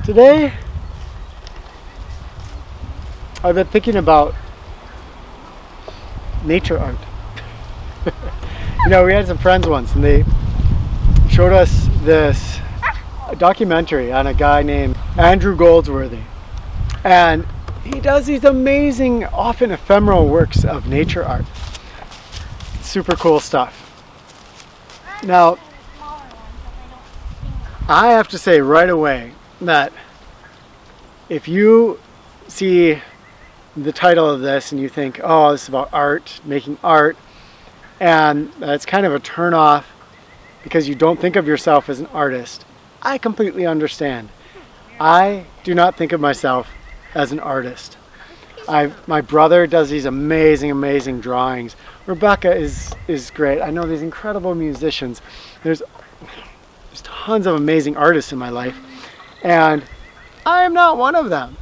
Today, I've been thinking about nature art. We had some friends once and they showed us this documentary on a guy named Andrew Goldsworthy. And he does these amazing, often ephemeral works of nature art. Super cool stuff. Now, I have to say right away that if you see the title of this and you think, oh, this is about art, making art, and that's kind of a turn off because you don't think of yourself as an artist, I completely understand. I do not think of myself as an artist. My brother does these amazing drawings. Rebecca is great. I know these incredible musicians. There's tons of amazing artists in my life, and I am not one of them.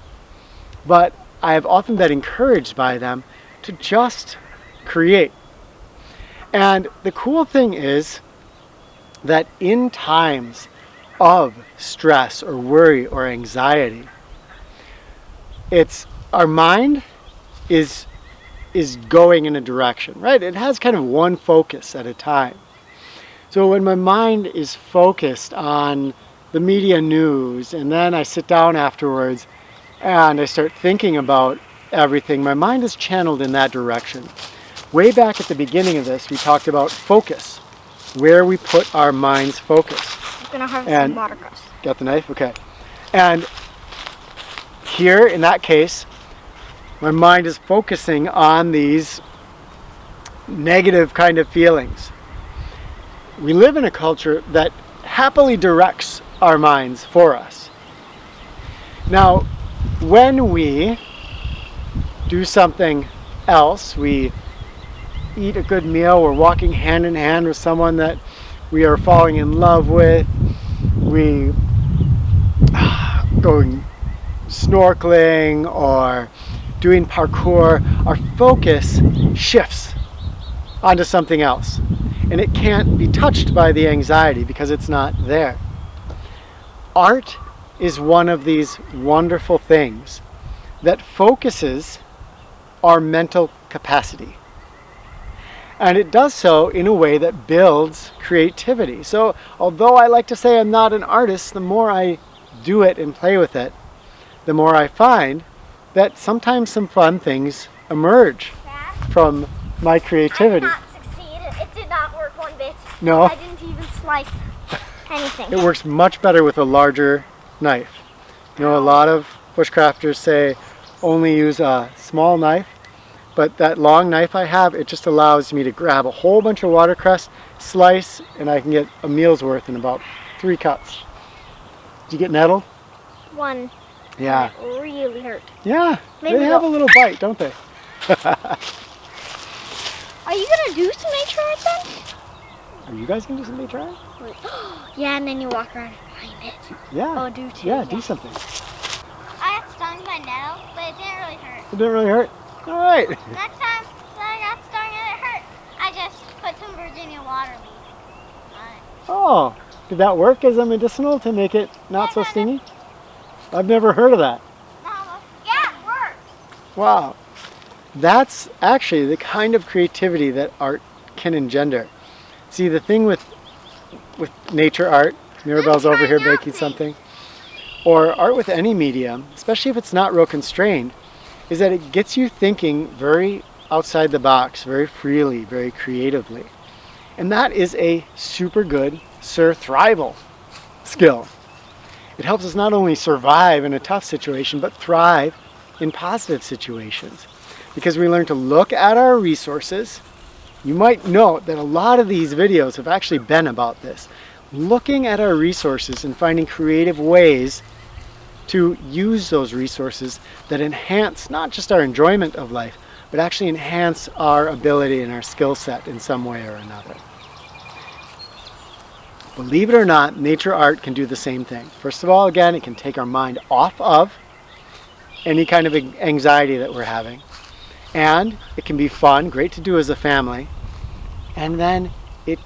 But I have often been encouraged by them to just create. And the cool thing is that in times of stress or worry or anxiety, our mind is going in a direction, right? It has kind of one focus at a time. So when my mind is focused on the media news, and then I sit down afterwards and I start thinking about everything, my mind is channeled in that direction. Way back at the beginning of this, we talked about focus, where we put our mind's focus. I'm gonna harvest some watercress. Got the knife? Okay. And here, in that case, my mind is focusing on these negative kind of feelings. We live in a culture that happily directs our minds for us. Now, when we do something else, we eat a good meal, we're walking hand in hand with someone that we are falling in love with, we going snorkeling or doing parkour, our focus shifts onto something else. And it can't be touched by the anxiety because it's not there. Art is one of these wonderful things that focuses our mental capacity. And it does so in a way that builds creativity. So although I like to say I'm not an artist, the more I do it and play with it, the more I find that sometimes some fun things emerge from my creativity. I did not succeed. It did not work one bit. No? I didn't even slice anything. It works much better with a larger knife. A lot of bushcrafters say only use a small knife, but that long knife I have, it just allows me to grab a whole bunch of watercress, slice, and I can get a meal's worth in about 3 cuts. Did you get nettled? One. Yeah. It really hurt. Yeah, Maybe they have a little bite, don't they? Are you gonna do some nature art then? Are you guys gonna do some nature art? Yeah, and then you walk around and find it. Yeah. Oh, do too. Yeah, do something. I got stung by nettle, but it didn't really hurt. It didn't really hurt? All right. Next time that I got stung and it hurt, I just put some Virginia water leaf on it. Oh, did that work as a medicinal to make it not so stingy? I've never heard of that. Yeah, it works. Wow. That's actually the kind of creativity that art can engender. See, the thing with nature art, Mirabelle's over here making something, or art with any medium, especially if it's not real constrained, is that it gets you thinking very outside the box, very freely, very creatively. And that is a super good survival skill. It helps us not only survive in a tough situation, but thrive in positive situations. Because we learn to look at our resources. You might note that a lot of these videos have actually been about this. Looking at our resources and finding creative ways to use those resources that enhance not just our enjoyment of life, but actually enhance our ability and our skill set in some way or another. Believe it or not, nature art can do the same thing. First of all, again, it can take our mind off of any kind of anxiety that we're having. And it can be fun, great to do as a family. And then it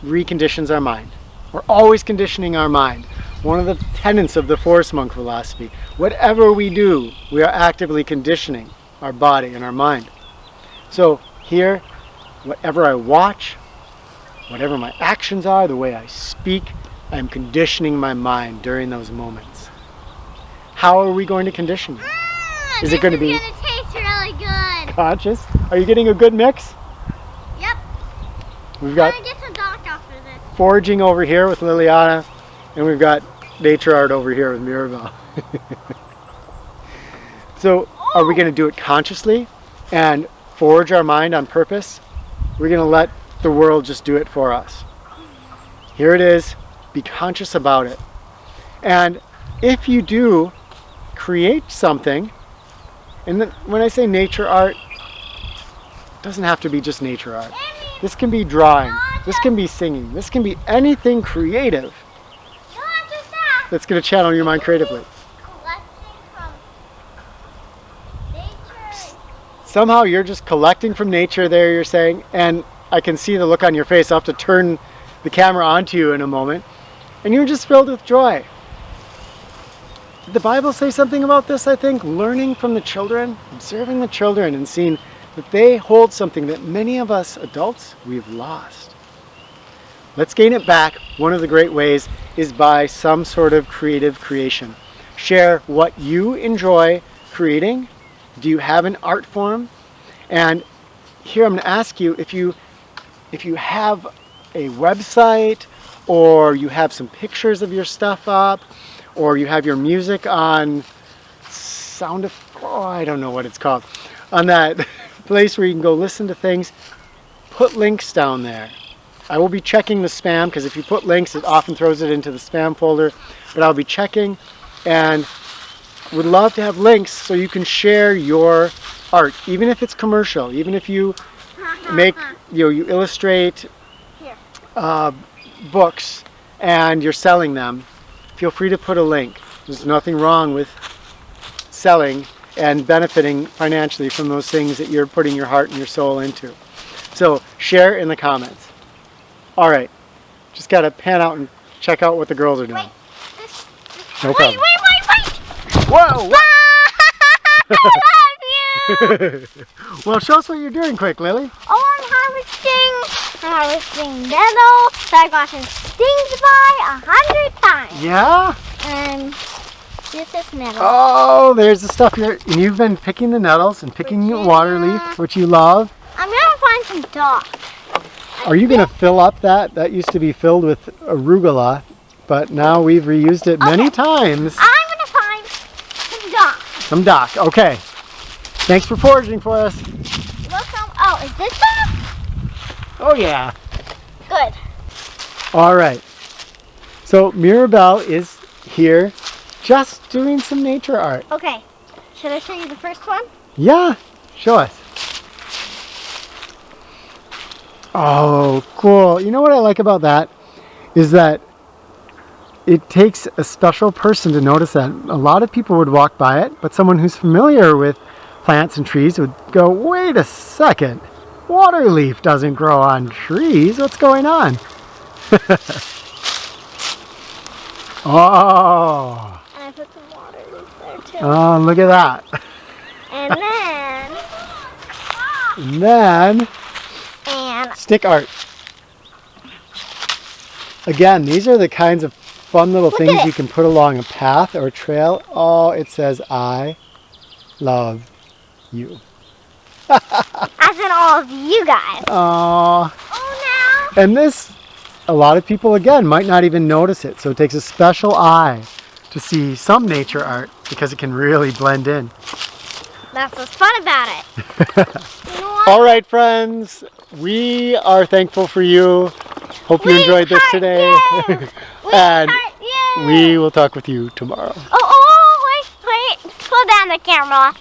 reconditions our mind. We're always conditioning our mind. one of the tenets of the Forest Monk philosophy. Whatever we do, we are actively conditioning our body and our mind. So here, whatever I watch, whatever my actions are, the way I speak, I'm conditioning my mind during those moments. How are we going to condition it? Is it going to be gonna taste really good. conscious? Are you getting a good mix? Yep. We've got I'm gonna get some dock after this. foraging over here with Liliana, and we've got nature art over here with Mirabelle. So are we going to do it consciously and forge our mind on purpose? We're going to let the world just do it for us. Here it is. Be conscious about it. And if you do create something, and then when I say nature art, it doesn't have to be just nature art. This can be drawing. This can be singing. This can be anything creative that's going to channel your mind creatively. Somehow you're just collecting from nature there, you're saying, and I can see the look on your face. I'll have to turn the camera onto you in a moment. And you're just filled with joy. Did the Bible say something about this, I think? Learning from the children, observing the children and seeing that they hold something that many of us adults, we've lost. Let's gain it back. One of the great ways is by some sort of creative creation. Share what you enjoy creating. Do you have an art form? And here I'm going to ask you if you have a website, or you have some pictures of your stuff up, or you have your music on I don't know what it's called, on that place where you can go listen to things, put links down there. I will be checking the spam, because if you put links, it often throws it into the spam folder, but I'll be checking, and would love to have links so you can share your art, even if it's commercial, even if you make, you illustrate books and you're selling them. Feel free to put a link. There's nothing wrong with selling and benefiting financially from those things that you're putting your heart and your soul into. So share in the comments. All right, just gotta pan out and check out what the girls are doing. No problem. Wait. Whoa! I love you! Well, show us what you're doing quick, Lily. Oh, I'm harvesting nettles that I've gotten stings by 100 times. Yeah? And this is nettle. Oh, there's the stuff here. And you've been picking the nettles and picking the water leaf, which you love. I'm going to find some dock. Are you going to fill up that? That used to be filled with arugula, but now we've reused it many times. I'm going to find some dock. Some dock. Okay. Thanks for foraging for us. Welcome. Oh, is this dock? Oh, yeah. Good. All right. So Mirabelle is here just doing some nature art. Okay. Should I show you the first one? Yeah. Show us. Oh, cool. You know what I like about that is that it takes a special person to notice that. A lot of people would walk by it, but someone who's familiar with plants and trees would go, wait a second, water leaf doesn't grow on trees. What's going on? Oh. And I put some water leaf there too. Oh, look at that. And then stick art. Again, these are the kinds of fun little things you can put along a path or a trail. Oh, it says, I love you. as in all of you guys. Oh. Oh, now. And this, a lot of people, again, might not even notice it. So it takes a special eye to see some nature art because it can really blend in. That's what's fun about it. You know what? All right, friends. We are thankful for you. Hope you enjoyed this today. And we will talk with you tomorrow. Oh, wait. Slow down the camera.